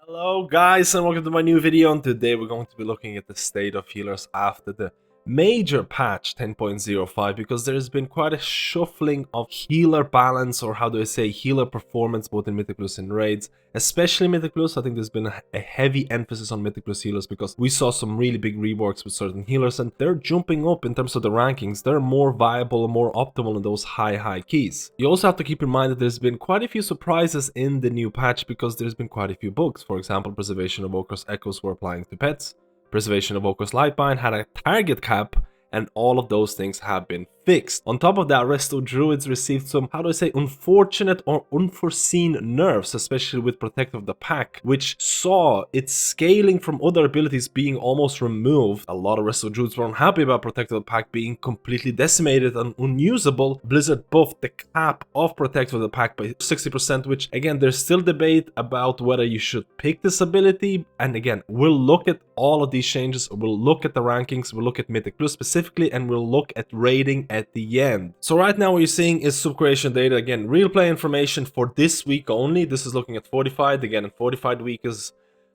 Hello guys and welcome to my new video, and today we're going to be looking at the state of healers after the major patch 10.0.5 because there's been quite a shuffling of healer balance, or how do I say, healer performance, both in Mythic Plus and raids, especially Mythic Plus. I think there's been a heavy emphasis on Mythic Plus healers because we saw some really big reworks with certain healers and they're jumping up in terms of the rankings. They're more viable and more optimal in those high keys. You also have to keep in mind that there's been quite a few surprises in the new patch because there's been quite a few bugs. For example, preservation of Warcraft echoes were applying to pets. Preservation of Warcraft Lightbind had a target cap, and all of those things have been fixed. On top of that, Resto Druids received some, how do I say, unfortunate or unforeseen nerfs, especially with Protect of the Pack, which saw its scaling from other abilities being almost removed. A lot of Resto Druids weren't happy about Protect of the Pack being completely decimated and unusable. Blizzard buffed the cap of Protect of the Pack by 60%, which again, there's still debate about whether you should pick this ability. And again, we'll look at all of these changes, we'll look at the rankings, we'll look at Mythic Plus specifically, and we'll look at raiding at the end. So right now what you're seeing is sub-creation data. Again, real play information for this week only. This is looking at Fortified. Again, and Fortified week is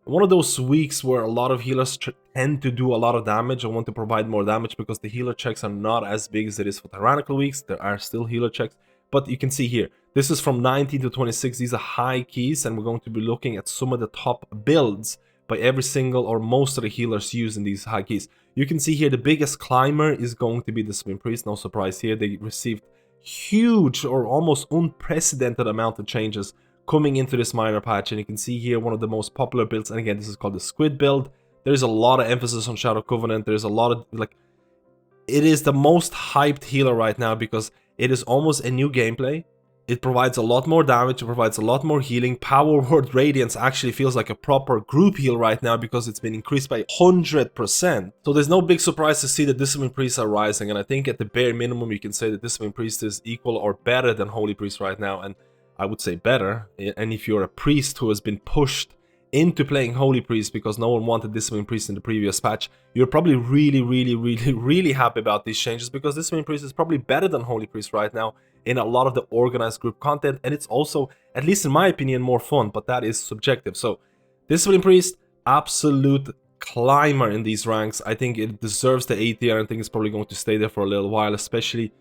one of those weeks where a lot of healers tend to do a lot of damage. I want to provide more damage because the healer checks are not as big as it is for Tyrannical weeks. There are still healer checks, but you can see here, this is from 19 to 26. These are high keys, and we're going to be looking at some of the top builds by every single or most of the healers using these high keys. You can see here the biggest climber is going to be the Swim Priest. No surprise here. They received huge or almost unprecedented amount of changes coming into this minor patch. And you can see here one of the most popular builds. And again, this is called the Squid build. There's a lot of emphasis on Shadow Covenant. There's a lot of, like, it is the most hyped healer right now because it is almost a new gameplay. It provides a lot more damage, it provides a lot more healing. Power Word Radiance actually feels like a proper group heal right now because it's been increased by 100%. So there's no big surprise to see that Discipline Priests are rising, and I think at the bare minimum you can say that Discipline Priest is equal or better than Holy Priest right now, and I would say better. And if you're a priest who has been pushed into playing Holy Priest because no one wanted Discipline Priest in the previous patch, you're probably really happy about these changes because Discipline Priest is probably better than Holy Priest right now in a lot of the organized group content, and it's also, at least in my opinion, more fun, but that is subjective. So Discipline Priest, absolute climber in these ranks. I think it deserves the A tier, and I think it's probably going to stay there for a little while, especially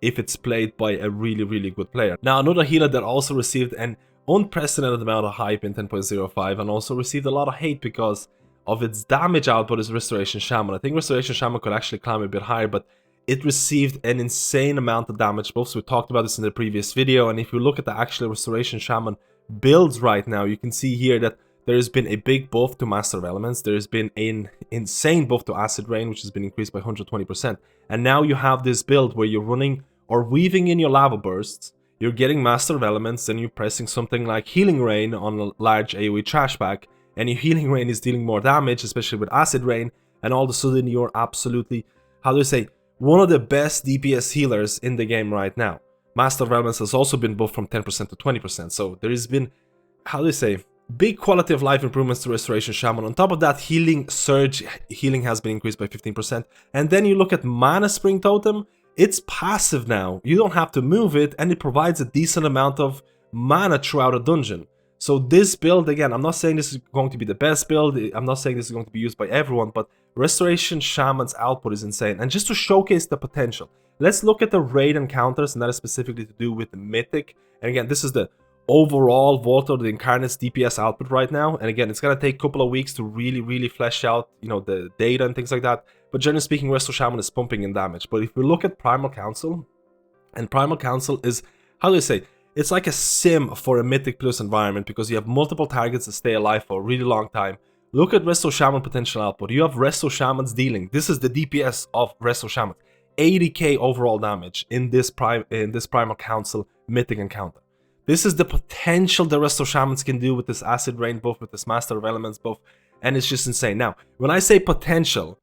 if it's played by a really good player. Now, another healer that also received an unprecedented amount of hype in 10.0.5 and also received a lot of hate because of its damage output is Restoration Shaman. I think Restoration Shaman could actually climb a bit higher, but it received an insane amount of damage buffs. We talked about this in the previous video, and if you look at the actual Restoration Shaman builds right now, you can see here that there has been a big buff to Master of Elements. There has been an insane buff to Acid Rain, which has been increased by 120%. And now you have this build where you're running or weaving in your lava bursts, you're getting Master of Elements, then you're pressing something like Healing Rain on a large AoE trashback, and your Healing Rain is dealing more damage, especially with Acid Rain, and all of a sudden you're absolutely, how do I say, one of the best DPS healers in the game right now. Master of Elements has also been buffed from 10% to 20%, so there has been, how do I say, big quality of life improvements to Restoration Shaman. On top of that, Healing Surge, healing has been increased by 15%, and then you look at Mana Spring Totem. It's passive now, you don't have to move it, and it provides a decent amount of mana throughout a dungeon. So this build, again, I'm not saying this is going to be the best build, I'm not saying this is going to be used by everyone, but Restoration Shaman's output is insane. And just to showcase the potential, let's look at the raid encounters, and that is specifically to do with the Mythic. And again, this is the overall Voltor, the Incarnate's DPS output right now. And again, it's going to take a couple of weeks to really flesh out, you know, the data and things like that. But generally speaking, Resto Shaman is pumping in damage. But if we look at Primal Council, and Primal Council is, how do I say, it's like a sim for a Mythic Plus environment because you have multiple targets that stay alive for a really long time. Look at Resto Shaman potential output. You have Resto Shaman's dealing. This is the DPS of Resto Shaman. 80k overall damage in this Primal Council Mythic encounter. This is the potential that Resto Shamans can do with this Acid Rain buff, with this Master of Elements buff, and it's just insane. Now, when I say potential,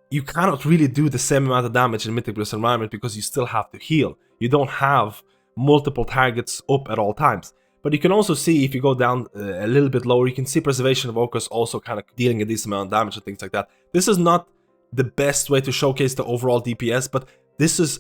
you cannot really do the same amount of damage in Mythic Plus environment because you still have to heal. You don't have multiple targets up at all times. But you can also see, if you go down a little bit lower, you can see Preservation of Orcus also kind of dealing a decent amount of damage and things like that. This is not the best way to showcase the overall DPS, but this is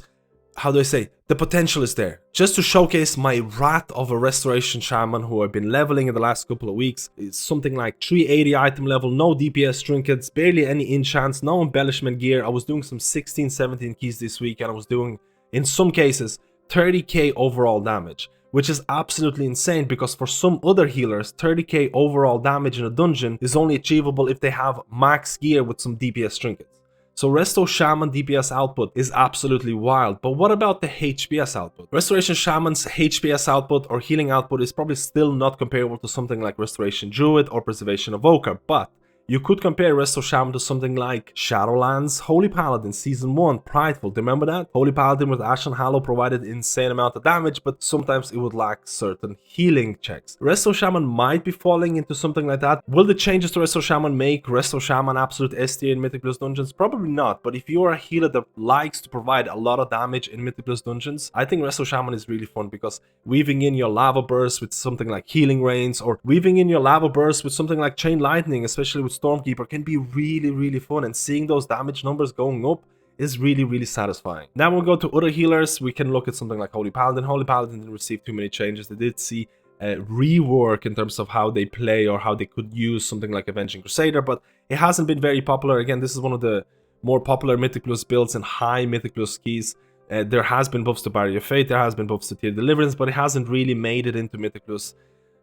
how do I say, the potential is there. Just to showcase my wrath of a Restoration Shaman who I've been leveling in the last couple of weeks. It's something like 380 item level, no DPS trinkets, barely any enchants, no embellishment gear. I was doing some 16, 17 keys this week, and I was doing, in some cases, 30k overall damage, which is absolutely insane because for some other healers, 30k overall damage in a dungeon is only achievable if they have max gear with some DPS trinkets. So Resto Shaman DPS output is absolutely wild, but what about the HPS output? Restoration Shaman's HPS output or healing output is probably still not comparable to something like Restoration Druid or Preservation Evoker, but you could compare Resto Shaman to something like Shadowlands Holy Paladin Season 1, Prideful. Do you remember that? Holy Paladin with Ashen Hallow provided insane amount of damage, but sometimes it would lack certain healing checks. Resto Shaman might be falling into something like that. Will the changes to Resto Shaman make Resto Shaman absolute S tier in Mythic Plus dungeons? Probably not, but if you are a healer that likes to provide a lot of damage in Mythic Plus dungeons, I think Resto Shaman is really fun because weaving in your Lava Burst with something like Healing Rains, or weaving in your Lava Burst with something like Chain Lightning, especially with Stormkeeper, can be really fun, and seeing those damage numbers going up is really satisfying. Now we'll go to other healers. We can look at something like Holy Paladin. Holy Paladin didn't receive too many changes. They did see a rework in terms of how they play or how they could use something like Avenging Crusader, but it hasn't been very popular. Again, this is one of the more popular Mythic Plus builds and high Mythic Plus keys. There has been buffs to Barrier of Fate, there has been buffs to Tier Deliverance, but it hasn't really made it into Mythic Plus,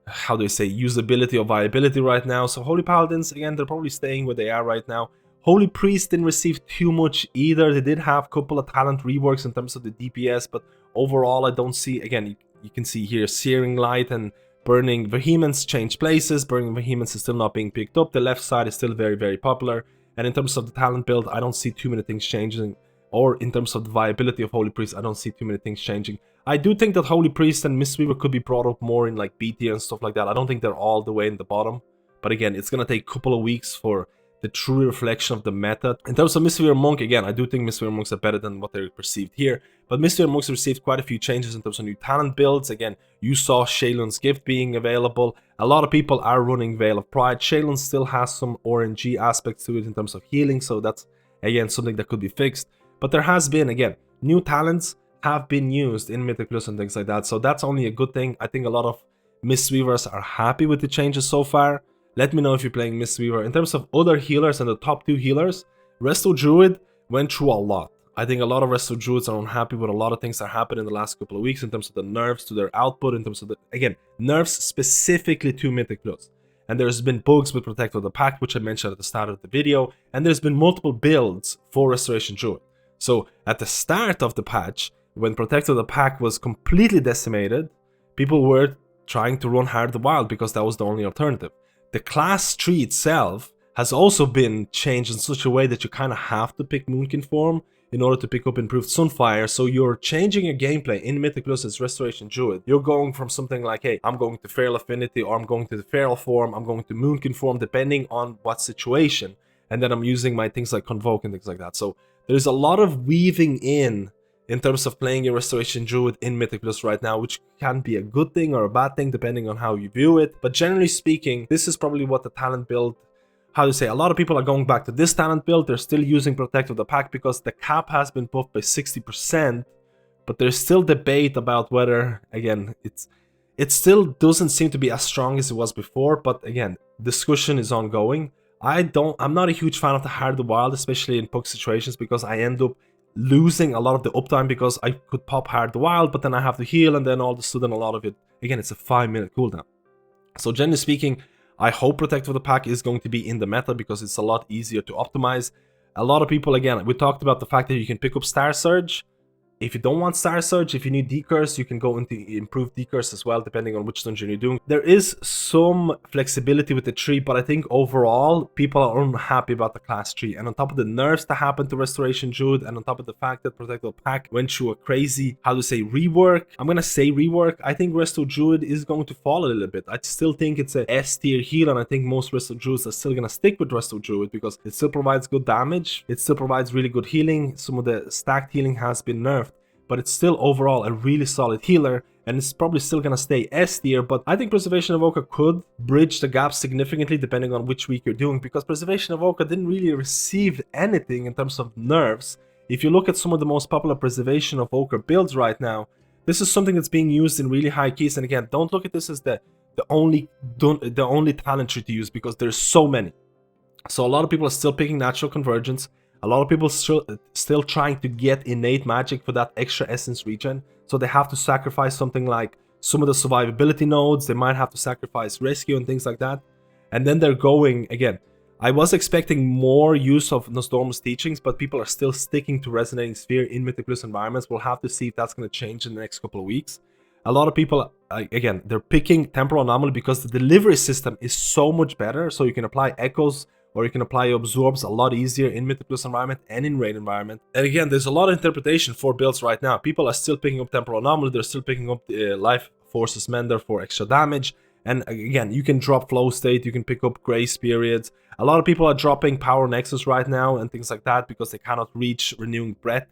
how do I say, usability or viability right now. So Holy Paladins, again, they're probably staying where they are right now. Holy Priest didn't receive too much either. They did have a couple of talent reworks in terms of the DPS, but overall I don't see, again, you can see here Searing Light and Burning Vehemence change places. Burning Vehemence is still not being picked up. The left side is still very popular. And in terms of the talent build, I don't see too many things changing. Or in terms of the viability of Holy Priest, I don't see too many things changing. I do think that Holy Priest and Mistweaver could be brought up more in like B tier and stuff like that. I don't think they're all the way in the bottom. But again, it's going to take a couple of weeks for the true reflection of the meta. In terms of Mistweaver Monk, again, I do think Mistweaver Monks are better than what they're perceived here. But Mistweaver Monks received quite a few changes in terms of new talent builds. Again, you saw Shaylun's Gift being available. A lot of people are running Veil of Pride. Shaylun still has some RNG aspects to it in terms of healing. So that's, again, something that could be fixed. But there has been, again, new talents have been used in Mythic Plus and things like that. So that's only a good thing. I think a lot of Mistweavers are happy with the changes so far. Let me know if you're playing Mistweaver. In terms of other healers and the top 2 healers, Resto Druid went through a lot. I think a lot of Resto Druids are unhappy with a lot of things that happened in the last couple of weeks in terms of the nerfs to their output, in terms of the, again, nerfs specifically to Mythic Plus. And there's been bugs with Protect of the Pack, which I mentioned at the start of the video, and there's been multiple builds for Restoration Druid. So at the start of the patch, when Protect of the Pack was completely decimated, people were trying to run Heart of the Wild because that was the only alternative. The class tree itself has also been changed in such a way that you kind of have to pick Moonkin form in order to pick up Improved Sunfire. So you're changing your gameplay in Mythic Plus as Restoration Druid. You're going from something like, hey, I'm going to Feral Affinity, or I'm going to the Feral form, I'm going to Moonkin form, depending on what situation. And then I'm using my things like Convoke and things like that. So there's a lot of weaving in terms of playing your Restoration Druid in Mythic Plus right now, which can be a good thing or a bad thing depending on how you view it. But generally speaking, this is probably what the talent build, how to say, a lot of people are going back to this talent build. They're still using Protect of the Pack because the cap has been buffed by 60%, but there's still debate about whether, again, it still doesn't seem to be as strong as it was before, but again, discussion is ongoing. I'm not a huge fan of the Heart of the Wild, especially in puck situations, because I end up losing a lot of the uptime because I could pop Heart of the Wild, but then I have to heal, and then all of a sudden a lot of it, again, it's a 5-minute cooldown. So generally speaking, I hope Protect of the Pack is going to be in the meta because it's a lot easier to optimize. A lot of people, again, we talked about the fact that you can pick up Star Surge. If you don't want Star Surge, if you need Decurse, you can go into Improved Decurse as well, depending on which dungeon you're doing. There is some flexibility with the tree, but I think overall, people are unhappy about the class tree. And on top of the nerfs that happened to Restoration Druid, and on top of the fact that Protect of the Pack went through a crazy, how to say, rework. I'm going to say rework. I think Resto Druid is going to fall a little bit. I still think it's a S tier heal, and I think most Resto Druids are still going to stick with Resto Druid because it still provides good damage. It still provides really good healing. Some of the stacked healing has been nerfed, but it's still overall a really solid healer, and it's probably still gonna stay S tier. But I think Preservation Evoker could bridge the gap significantly depending on which week you're doing, because Preservation Evoker didn't really receive anything in terms of nerfs if you look at some of the most popular Preservation of Ochre builds right now, this is something that's being used in really high keys. And again, don't look at this as the only talent tree to use, because there's so many. So a lot of people are still picking Natural Convergence. A lot of people still trying to get Innate Magic for that extra essence regen. So they have to sacrifice something like some of the survivability nodes. They might have to sacrifice Rescue and things like that. And then they're going, again, I was expecting more use of Nosdormu's teachings, but people are still sticking to Resonating Sphere in Mythic Plus environments. We'll have to see if that's going to change in the next couple of weeks. A lot of people, again, they're picking Temporal Anomaly because the delivery system is so much better. So you can apply Echoes, or you can apply Absorbs a lot easier in Mythic Plus environment and in Raid environment. And again, there's a lot of interpretation for builds right now. People are still picking up Temporal Anomaly, they're still picking up the Life Forces Mender for extra damage. And again, you can drop Flow State, you can pick up Grace Periods. A lot of people are dropping Power Nexus right now and things like that because they cannot reach Renewing Breath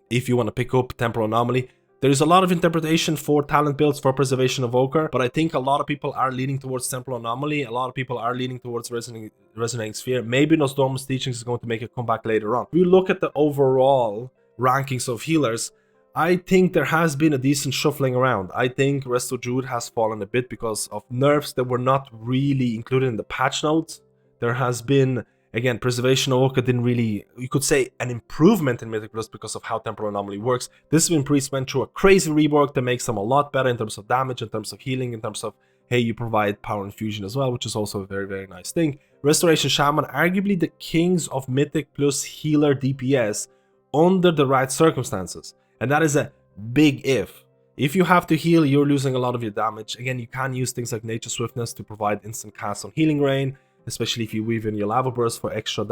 if you want to pick up Temporal Anomaly. There is a lot of interpretation for talent builds for Preservation of Ochre, but I think a lot of people are leaning towards Temporal Anomaly. A lot of people are leaning towards Resonating Sphere. Maybe Nosdormu's teachings is going to make a comeback later on. If we look at the overall rankings of healers, I think there has been a decent shuffling around. I think Resto Druid has fallen a bit because of nerfs that were not really included in the patch notes. There has been, again, Preservation of Ochre didn't really, you could say, an improvement in Mythic Plus because of how Temporal Anomaly works. Discipline Priest went through a crazy rework that makes them a lot better in terms of damage, in terms of healing, in terms of, hey, you provide power infusion as well, which is also a very, very nice thing. Restoration Shaman, arguably the kings of Mythic Plus healer DPS under the right circumstances. And that is a big if. If you have to heal, you're losing a lot of your damage. Again, you can use things like Nature Swiftness to provide instant cast on Healing Rain, especially if you weave in your Lava Burst for extra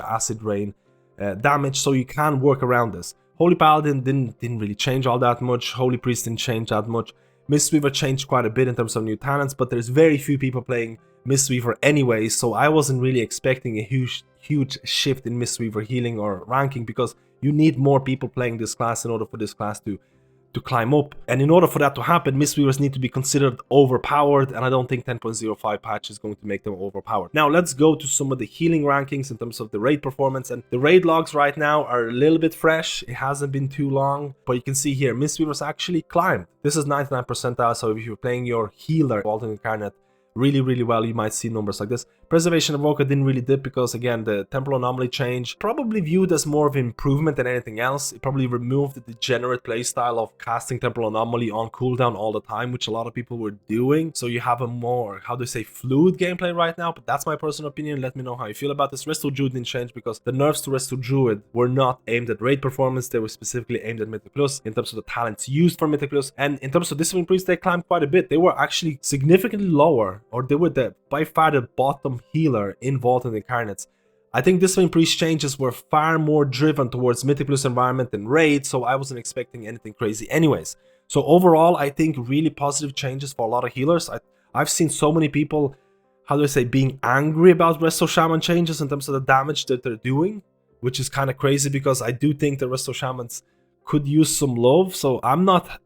Acid Rain damage, so you can work around this. Holy Paladin didn't really change all that much. Holy Priest didn't change that much. Mistweaver changed quite a bit in terms of new talents, but there's very few people playing Mistweaver anyway, so I wasn't really expecting a huge shift in Mistweaver healing or ranking, because you need more people playing this class in order for this class to climb up. And in order for that to happen, Mistweavers need to be considered overpowered, and I don't think 10.05 patch is going to make them overpowered. Now let's go to some of the healing rankings in terms of the raid performance, and the raid logs right now are a little bit fresh. It hasn't been too long, but you can see here Mistweavers actually climbed. This is 99 percentile, so if you're playing your healer Vault Incarnate really well, you might see numbers like this. Preservation of Ochre didn't really dip because, again, the Temporal Anomaly change probably viewed as more of an improvement than anything else. It probably removed the degenerate playstyle of casting Temporal Anomaly on cooldown all the time, which a lot of people were doing. So you have a more, how do you say, fluid gameplay right now, but that's my personal opinion. Let me know how you feel about this. Resto Druid didn't change because the nerfs to Resto Druid were not aimed at raid performance. They were specifically aimed at Mythic Plus in terms of the talents used for Mythic Plus. And in terms of Discipline Priest, they climbed quite a bit. They were actually significantly lower, or they were by far the bottom healer in Vault and Incarnates. I think Discipline Priest changes were far more driven towards Mythic Plus environment than raid, so I wasn't expecting anything crazy anyways. So overall, I think really positive changes for a lot of healers. I've seen so many people, how do I say, being angry about Resto Shaman changes in terms of the damage that they're doing, which is kind of crazy because I do think the Resto Shamans could use some love. So I'm not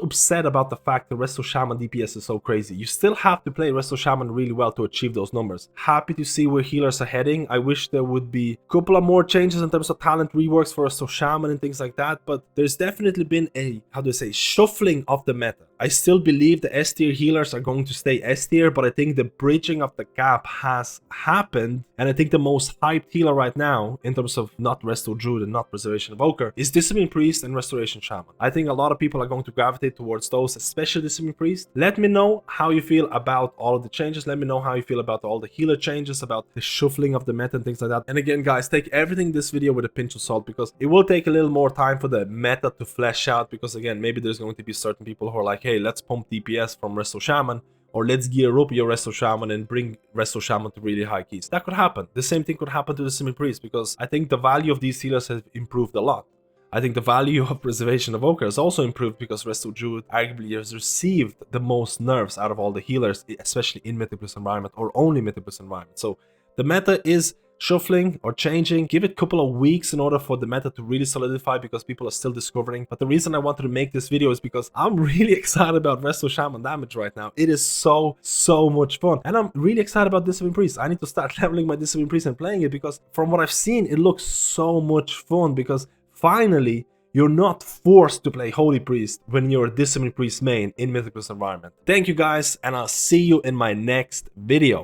upset about the fact that Resto Shaman DPS is so crazy. You still have to play Resto Shaman really well to achieve those numbers. Happy to see where healers are heading. I wish there would be a couple of more changes in terms of talent reworks for Resto Shaman and things like that, but there's definitely been a, how do I say, shuffling of the meta. I still believe the S tier healers are going to stay S tier, but I think the bridging of the gap has happened, and I think the most hyped healer right now, in terms of not Resto Druid and not Preservation of Ochre, is Discipline Priest and Restoration Shaman. I think a lot of people are going to gravitate towards those, especially Discipline Priest. Let me know how you feel about all of the changes. Let me know how you feel about all the healer changes, about the shuffling of the meta and things like that. And again, guys, take everything in this video with a pinch of salt, because it will take a little more time for the meta to flesh out, because again, maybe there's going to be certain people who are like, hey, let's pump DPS from Resto Shaman, or let's gear up your Resto Shaman and bring Resto Shaman to really high keys. That could happen. The same thing could happen to the Discipline Priest, because I think the value of these healers has improved a lot. I think the value of Preservation of Ochre has also improved because Resto Druid arguably has received the most nerfs out of all the healers, especially in Mythic Plus environment, or only Mythic Plus environment. So the meta is shuffling or changing. Give it a couple of weeks in order for the meta to really solidify, because people are still discovering. But the reason I wanted to make this video is because I'm really excited about Resto Shaman damage right now. It is so much fun, and I'm really excited about Discipline Priest. I need to start leveling my Discipline Priest and playing it, because from what I've seen, it looks so much fun, because finally you're not forced to play Holy Priest when you're a Discipline Priest main in Mythical's environment. Thank you guys, and I'll see you in my next video.